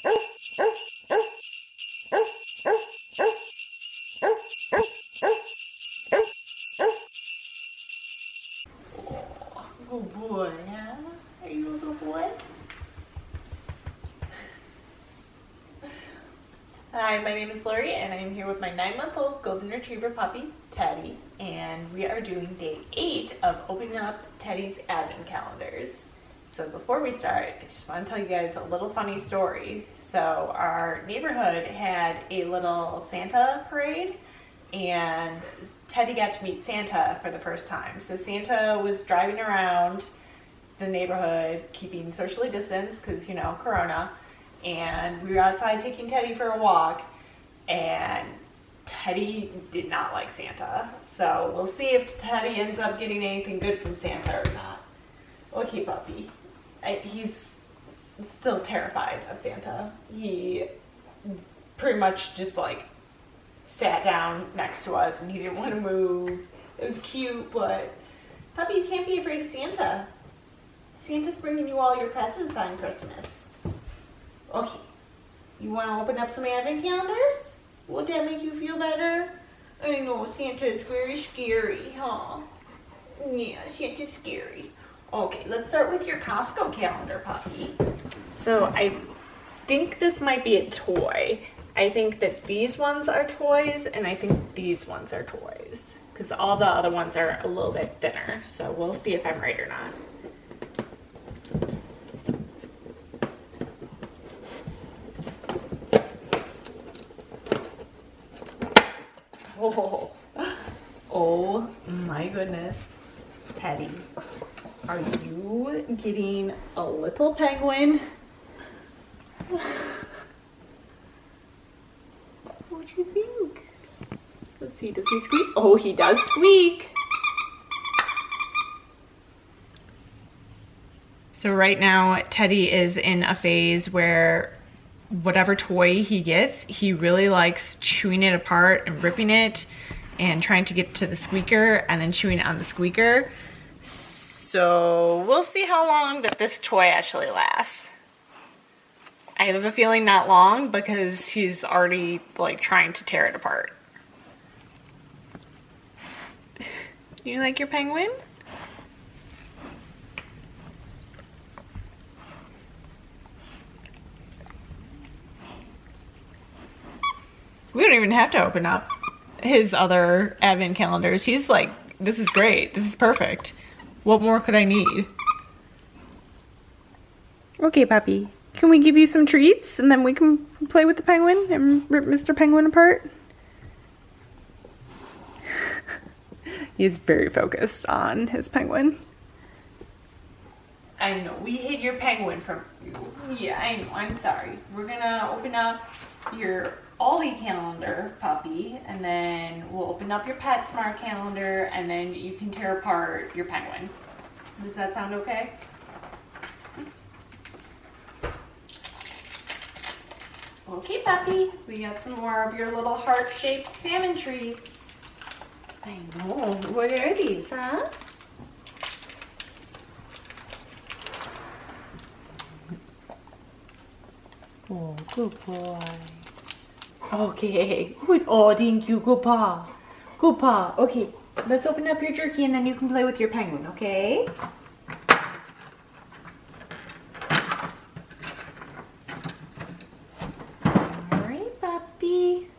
Good boy, huh? Are you a good boy? Hi, my name is Lori and I'm here with my 9-month-old golden retriever puppy, Teddy, and we are doing day 8 of opening up Teddy's advent calendars. So before we start, I just want to tell you guys a little funny story. So our neighborhood had a little Santa parade and Teddy got to meet Santa for the first time. So Santa was driving around the neighborhood keeping socially distanced because, you know, Corona. And we were outside taking Teddy for a walk, and Teddy did not like Santa. So we'll see if Teddy ends up getting anything good from Santa or not. Okay, puppy. He's still terrified of Santa. He pretty much just like sat down next to us and he didn't want to move. It was cute, but puppy, you can't be afraid of Santa. Santa's bringing you all your presents on Christmas. Okay, you want to open up some advent calendars? Would that make you feel better? I know, Santa is very scary, huh? Yeah, Santa's scary. Okay, let's start with your Costco calendar, puppy. So I think this might be a toy. I think that these ones are toys, and I think these ones are toys. Because all the other ones are a little bit thinner. So we'll see if I'm right or not. Oh my goodness. Teddy, are you getting a little penguin? What do you think? Let's see, does he squeak? Oh, he does squeak. So right now, Teddy is in a phase where whatever toy he gets, he really likes chewing it apart and ripping it and trying to get to the squeaker and then chewing on the squeaker. So we'll see how long that this toy actually lasts. I have a feeling not long because he's already like trying to tear it apart. Do you like your penguin? We don't even have to open up his other advent calendars. He's like, this is great. This is perfect. What more could I need? Okay, puppy. Can we give you some treats and then we can play with the penguin and rip Mr. Penguin apart? He's very focused on his penguin. I know, we hid your penguin from you. Yeah, I know, I'm sorry. We're gonna open up your Ollie calendar, puppy, and then we'll open up your PetSmart calendar, and then you can tear apart your penguin. Does that sound okay? Okay, puppy, we got some more of your little heart-shaped salmon treats. I know, what are these, huh? Oh, good boy. Okay. Oh, thank you. Good paw. Good paw. Okay, let's open up your jerky and then you can play with your penguin, okay? Alright, puppy.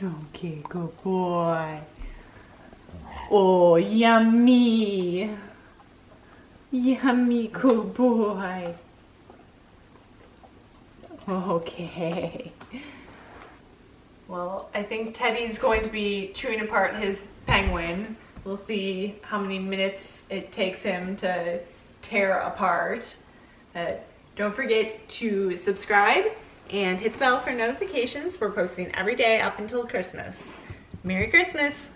Okay, good boy. Oh, yummy. Yummy, good boy. Okay. Well, I think Teddy's going to be chewing apart his penguin. We'll see how many minutes it takes him to tear apart. Don't forget to subscribe and hit the bell for notifications. We're posting every day up until Christmas. Merry Christmas!